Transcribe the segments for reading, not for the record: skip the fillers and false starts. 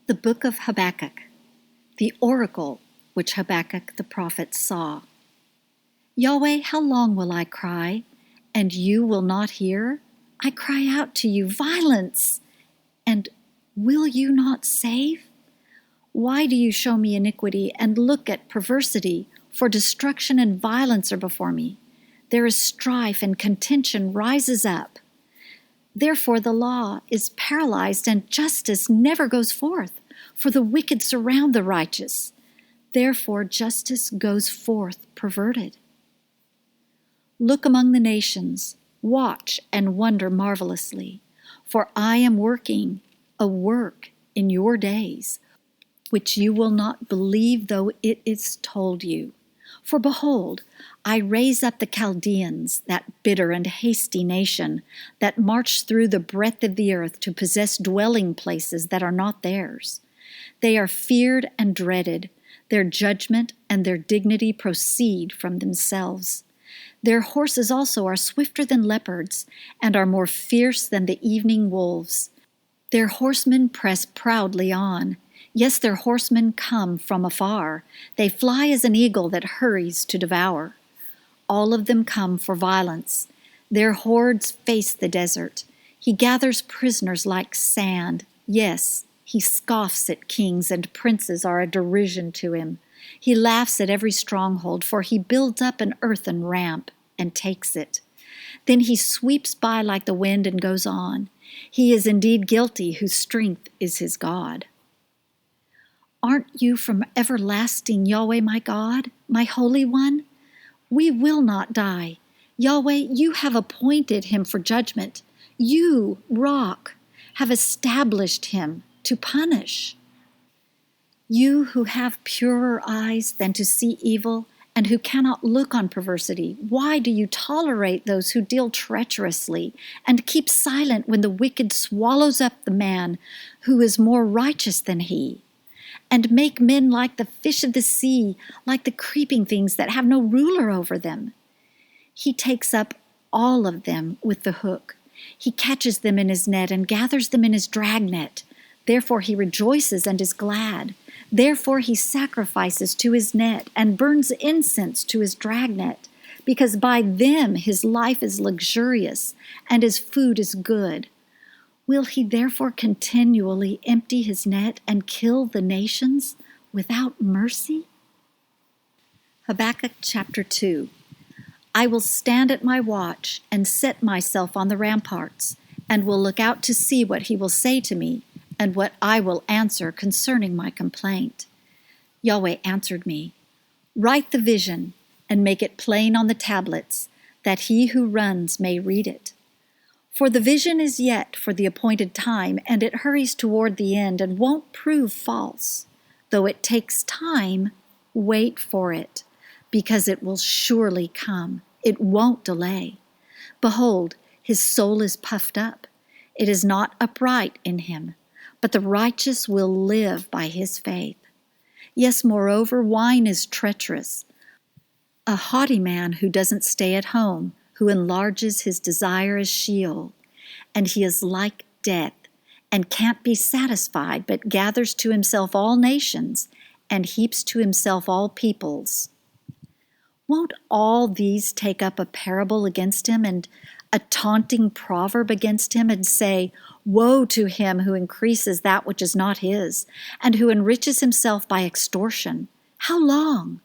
The book of Habakkuk, the oracle which Habakkuk the prophet saw. Yahweh, how long will I cry, and you will not hear? I cry out to you, violence, and will you not save? Why do you show me iniquity and look at perversity? For destruction and violence are before me. There is strife and contention rises up. Therefore the law is paralyzed and justice never goes forth, for the wicked surround the righteous. Therefore justice goes forth perverted. Look among the nations, watch and wonder marvelously, for I am working a work in your days, which you will not believe though it is told you. For behold, I raise up the Chaldeans, that bitter and hasty nation, that march through the breadth of the earth to possess dwelling places that are not theirs. They are feared and dreaded. Their judgment and their dignity proceed from themselves. Their horses also are swifter than leopards, and are more fierce than the evening wolves. Their horsemen press proudly on. Yes, their horsemen come from afar. They fly as an eagle that hurries to devour. All of them come for violence. Their hordes face the desert. He gathers prisoners like sand. Yes, he scoffs at kings, and princes are a derision to him. He laughs at every stronghold, for he builds up an earthen ramp and takes it. Then he sweeps by like the wind and goes on. He is indeed guilty whose strength is his God. Aren't you from everlasting, Yahweh my God, my Holy One? We will not die. Yahweh, you have appointed him for judgment. You, Rock, have established him to punish. You who have purer eyes than to see evil, and who cannot look on perversity, why do you tolerate those who deal treacherously, and keep silent when the wicked swallows up the man who is more righteous than he? And make men like the fish of the sea, like the creeping things that have no ruler over them. He takes up all of them with the hook. He catches them in his net and gathers them in his dragnet. Therefore he rejoices and is glad. Therefore he sacrifices to his net and burns incense to his dragnet, because by them his life is luxurious and his food is good. Will he therefore continually empty his net and kill the nations without mercy? Habakkuk chapter 2. I will stand at my watch and set myself on the ramparts, and will look out to see what he will say to me, and what I will answer concerning my complaint. Yahweh answered me, Write the vision, and make it plain on the tablets, that he who runs may read it. For the vision is yet for the appointed time, and it hurries toward the end, and won't prove false. Though it takes time, wait for it, because it will surely come. It won't delay. Behold, his soul is puffed up. It is not upright in him, but the righteous will live by his faith. Yes, moreover, wine is treacherous. A haughty man who doesn't stay at home, who enlarges his desire as Sheol, and he is like death, and can't be satisfied, but gathers to himself all nations, and heaps to himself all peoples. Won't all these take up a parable against him, and a taunting proverb against him, and say, Woe to him who increases that which is not his, and who enriches himself by extortion? How long?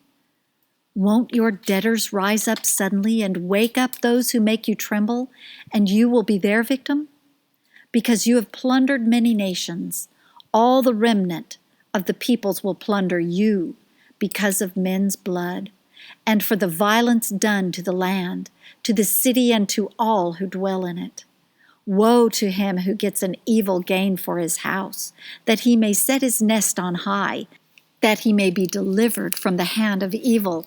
Won't your debtors rise up suddenly and wake up those who make you tremble, and you will be their victim? Because you have plundered many nations, all the remnant of the peoples will plunder you because of men's blood, and for the violence done to the land, to the city, and to all who dwell in it. Woe to him who gets an evil gain for his house, that he may set his nest on high, that he may be delivered from the hand of evil.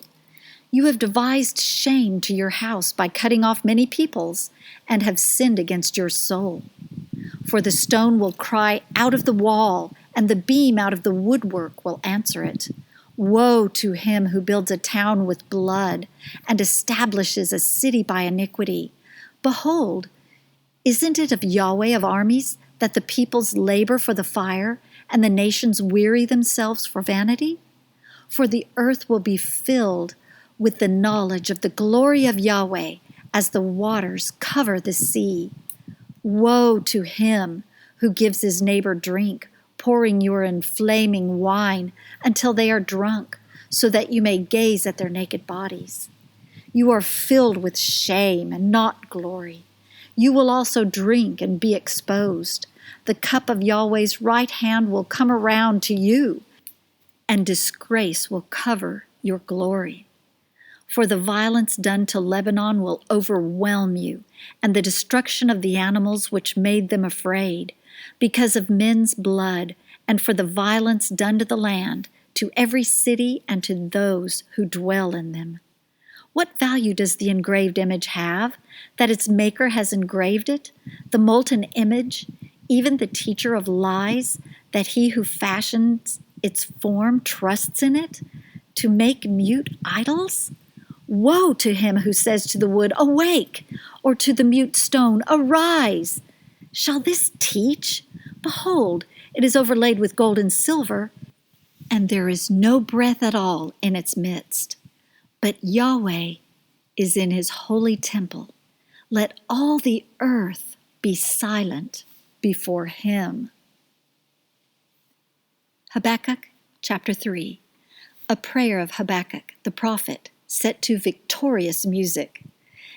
You have devised shame to your house by cutting off many peoples, and have sinned against your soul. For the stone will cry out of the wall, and the beam out of the woodwork will answer it. Woe to him who builds a town with blood, and establishes a city by iniquity. Behold, isn't it of Yahweh of armies that the peoples labor for the fire, and the nations weary themselves for vanity? For the earth will be filled with the knowledge of the glory of Yahweh as the waters cover the sea. Woe to him who gives his neighbor drink, pouring your inflaming wine until they are drunk, so that you may gaze at their naked bodies. You are filled with shame and not glory. You will also drink and be exposed. The cup of Yahweh's right hand will come around to you, and disgrace will cover your glory. For the violence done to Lebanon will overwhelm you, and the destruction of the animals which made them afraid, because of men's blood, and for the violence done to the land, to every city and to those who dwell in them. What value does the engraved image have, that its maker has engraved it, the molten image, even the teacher of lies, that he who fashions its form trusts in it, to make mute idols? Woe to him who says to the wood, "Awake," or to the mute stone, "Arise." Shall this teach? Behold, it is overlaid with gold and silver, and there is no breath at all in its midst. But Yahweh is in his holy temple. Let all the earth be silent before him. Habakkuk chapter 3. A prayer of Habakkuk the prophet, set to victorious music.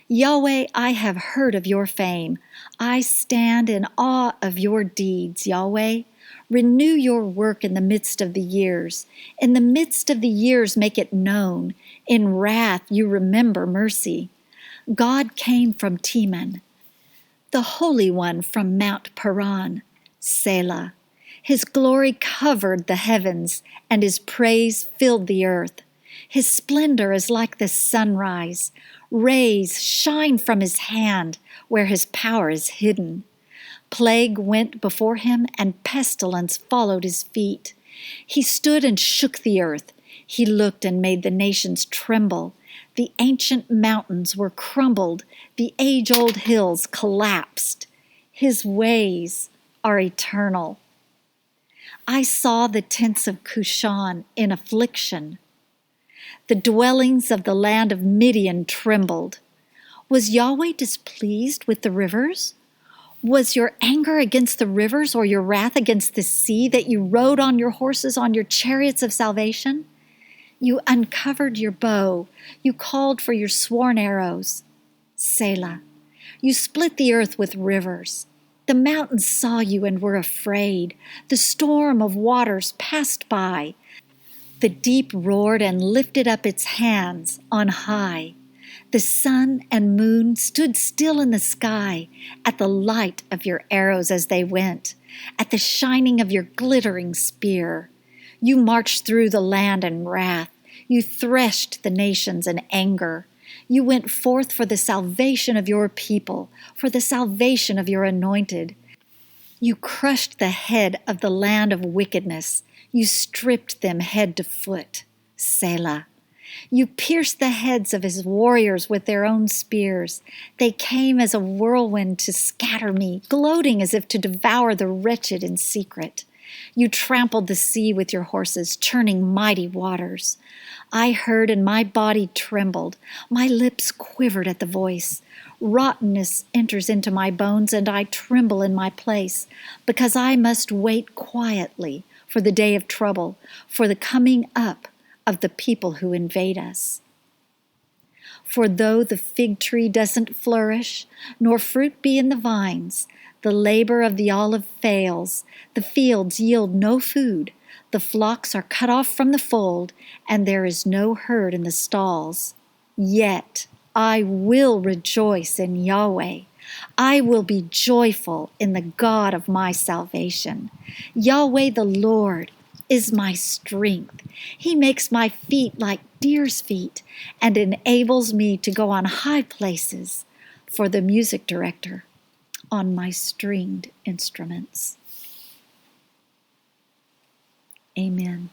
Yahweh, I have heard of your fame. I stand in awe of your deeds, Yahweh. Renew your work in the midst of the years. In the midst of the years, make it known. In wrath, you remember mercy. God came from Teman, the Holy One from Mount Paran, Selah. His glory covered the heavens, and his praise filled the earth. His splendor is like the sunrise. Rays shine from his hand where his power is hidden. Plague went before him, and pestilence followed his feet. He stood and shook the earth. He looked and made the nations tremble. The ancient mountains were crumbled. The age-old hills collapsed. His ways are eternal. I saw the tents of Cushan in affliction. The dwellings of the land of Midian trembled. Was Yahweh displeased with the rivers? Was your anger against the rivers, or your wrath against the sea, that you rode on your horses on your chariots of salvation? You uncovered your bow. You called for your sworn arrows. Selah. You split the earth with rivers. The mountains saw you and were afraid. The storm of waters passed by. The deep roared and lifted up its hands on high. The sun and moon stood still in the sky at the light of your arrows as they went, at the shining of your glittering spear. You marched through the land in wrath. You threshed the nations in anger. You went forth for the salvation of your people, for the salvation of your anointed. You crushed the head of the land of wickedness. You stripped them head to foot. Selah. You pierced the heads of his warriors with their own spears. They came as a whirlwind to scatter me, gloating as if to devour the wretched in secret. You trampled the sea with your horses, churning mighty waters. I heard and my body trembled. My lips quivered at the voice. Rottenness enters into my bones, and I tremble in my place, because I must wait quietly for the day of trouble, for the coming up of the people who invade us. For though the fig tree doesn't flourish, nor fruit be in the vines, the labor of the olive fails, the fields yield no food, the flocks are cut off from the fold, and there is no herd in the stalls. Yet I will rejoice in Yahweh. I will be joyful in the God of my salvation. Yahweh the Lord is my strength. He makes my feet like deer's feet and enables me to go on high places. For the music director on my stringed instruments. Amen.